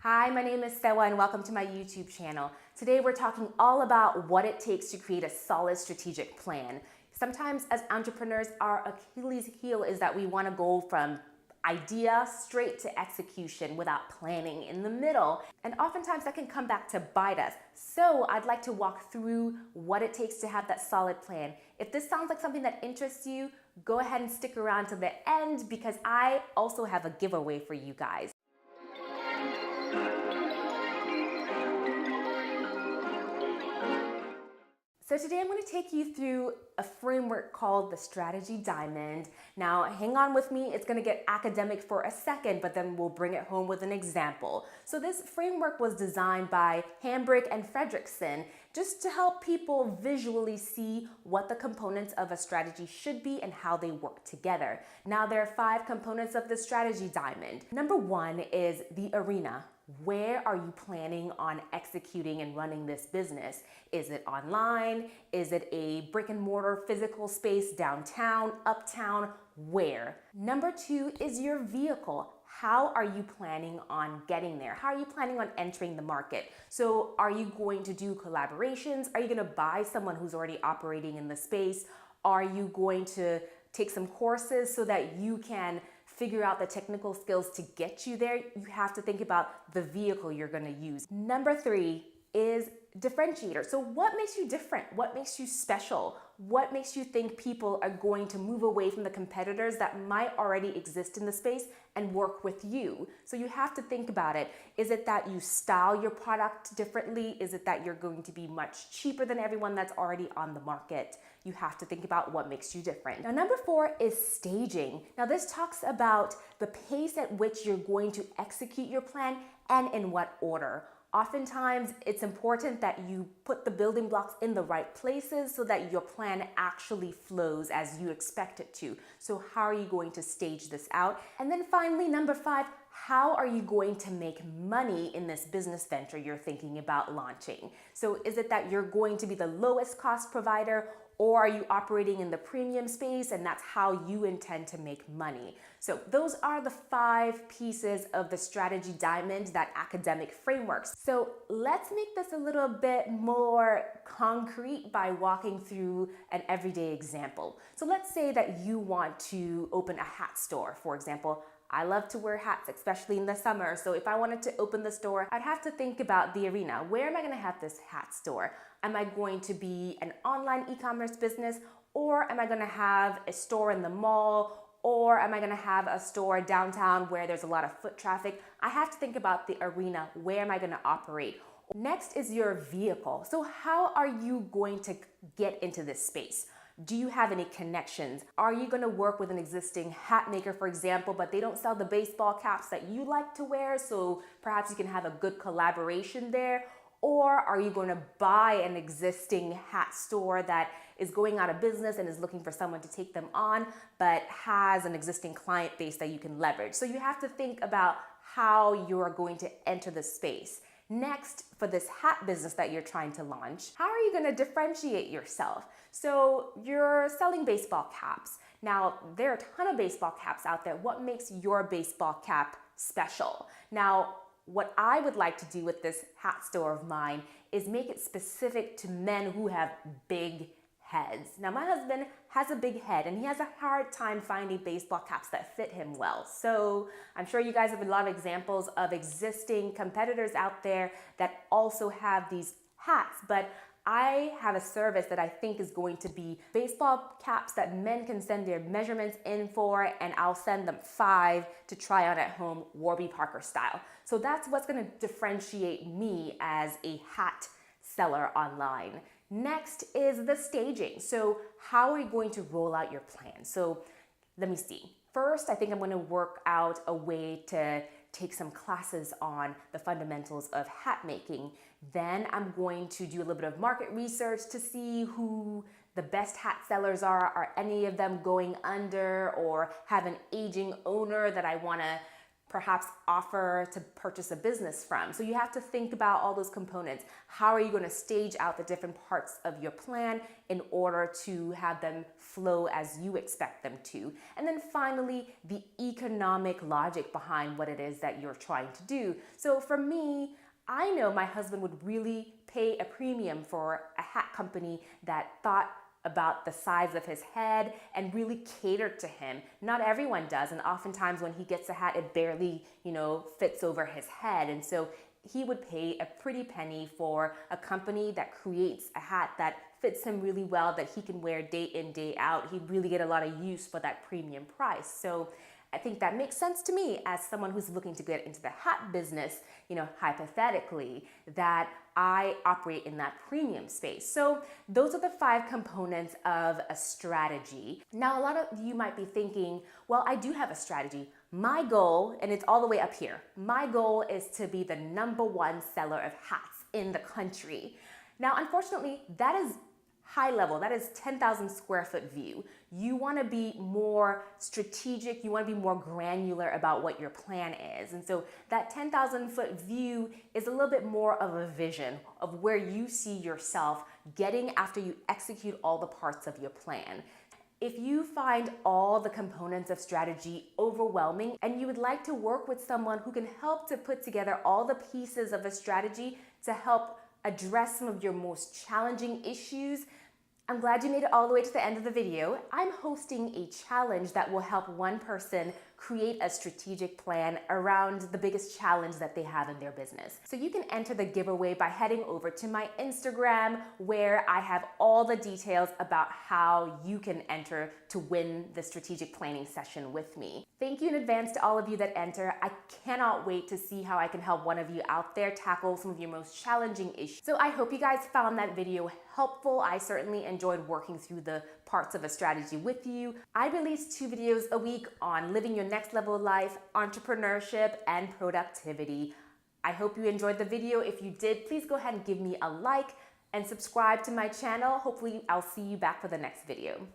Hi, my name is Sewa and welcome to my YouTube channel. Today we're talking all about what it takes to create a solid strategic plan. Sometimes as entrepreneurs, our Achilles heel is that we want to go from idea straight to execution without planning in the middle. And oftentimes that can come back to bite us. So I'd like to walk through what it takes to have that solid plan. If this sounds like something that interests you, go ahead and stick around to the end because I also have a giveaway for you guys. So today I'm going to take you through a framework called the Strategy Diamond. Now hang on with me, it's going to get academic for a second, but then we'll bring it home with an example. So this framework was designed by Hambrick and Fredrickson just to help people visually see what the components of a strategy should be and how they work together. Now there are 5 components of the Strategy Diamond. Number 1 is the arena. Where are you planning on executing and running this business? Is it online? Is it a brick and mortar physical space downtown, uptown? Where? Number 2 is your vehicle. How are you planning on getting there? How are you planning on entering the market? So are you going to do collaborations? Are you going to buy someone who's already operating in the space? Are you going to take some courses so that you can figure out the technical skills to get you there? You have to think about the vehicle you're going to use. Number 3 is differentiator. So what makes you different? What makes you special? What makes you think people are going to move away from the competitors that might already exist in the space and work with you? So you have to think about it. Is it that you style your product differently? Is it that you're going to be much cheaper than everyone that's already on the market? You have to think about what makes you different. Now, number 4 is staging. Now, this talks about the pace at which you're going to execute your plan and in what order. Oftentimes, it's important that you put the building blocks in the right places so that your plan actually flows as you expect it to. So how are you going to stage this out? And then finally, number 5, how are you going to make money in this business venture you're thinking about launching? So is it that you're going to be the lowest cost provider, or are you operating in the premium space and that's how you intend to make money? So those are the 5 pieces of the Strategy Diamond, that academic framework. So let's make this a little bit more concrete by walking through an everyday example. So let's say that you want to open a hat store, for example. I love to wear hats, especially in the summer. So if I wanted to open the store, I'd have to think about the arena. Where am I going to have this hat store? Am I going to be an online e-commerce business, or am I going to have a store in the mall, or am I going to have a store downtown where there's a lot of foot traffic? I have to think about the arena. Where am I going to operate? Next is your vehicle. So how are you going to get into this space? Do you have any connections? Are you going to work with an existing hat maker, for example, but they don't sell the baseball caps that you like to wear, so perhaps you can have a good collaboration there? Or are you going to buy an existing hat store that is going out of business and is looking for someone to take them on, but has an existing client base that you can leverage? So you have to think about how you're going to enter the space. Next, for this hat business that you're trying to launch, how are you going to differentiate yourself? So you're selling baseball caps. Now, there are a ton of baseball caps out there. What makes your baseball cap special? Now, what I would like to do with this hat store of mine is make it specific to men who have big heads. Now, my husband has a big head and he has a hard time finding baseball caps that fit him well. So I'm sure you guys have a lot of examples of existing competitors out there that also have these hats, but I have a service that I think is going to be baseball caps that men can send their measurements in for, and I'll send them 5 to try on at home, Warby Parker style. So that's what's going to differentiate me as a hat seller online. Next is the staging. So how are you going to roll out your plan? So let me see. First, I think I'm going to work out a way to take some classes on the fundamentals of hat making. Then I'm going to do a little bit of market research to see who the best hat sellers are. Are any of them going under or have an aging owner that I want to perhaps offer to purchase a business from. So you have to think about all those components. How are you going to stage out the different parts of your plan in order to have them flow as you expect them to? And then finally, the economic logic behind what it is that you're trying to do. So for me, I know my husband would really pay a premium for a hat company that thought about the size of his head and really catered to him. Not everyone does, and oftentimes when he gets a hat, it barely, fits over his head. And so he would pay a pretty penny for a company that creates a hat that fits him really well, that he can wear day in, day out. He'd really get a lot of use for that premium price. So I think that makes sense to me as someone who's looking to get into the hat business, hypothetically, that I operate in that premium space. So those are the 5 components of a strategy. Now, a lot of you might be thinking, well, I do have a strategy. My goal, and it's all the way up here, my goal is to be the #1 seller of hats in the country. Now, unfortunately, that is high level. That is 10,000 square foot view. You want to be more strategic. You want to be more granular about what your plan is. And so that 10,000 foot view is a little bit more of a vision of where you see yourself getting after you execute all the parts of your plan. If you find all the components of strategy overwhelming and you would like to work with someone who can help to put together all the pieces of a strategy to help address some of your most challenging issues, I'm glad you made it all the way to the end of the video. I'm hosting a challenge that will help one person create a strategic plan around the biggest challenge that they have in their business. So you can enter the giveaway by heading over to my Instagram, where I have all the details about how you can enter to win the strategic planning session with me. Thank you in advance to all of you that enter. I cannot wait to see how I can help one of you out there tackle some of your most challenging issues. So I hope you guys found that video helpful. I certainly enjoyed working through the parts of a strategy with you. I release 2 videos a week on living your next level life, entrepreneurship, and productivity. I hope you enjoyed the video. If you did, please go ahead and give me a like and subscribe to my channel. Hopefully, I'll see you back for the next video.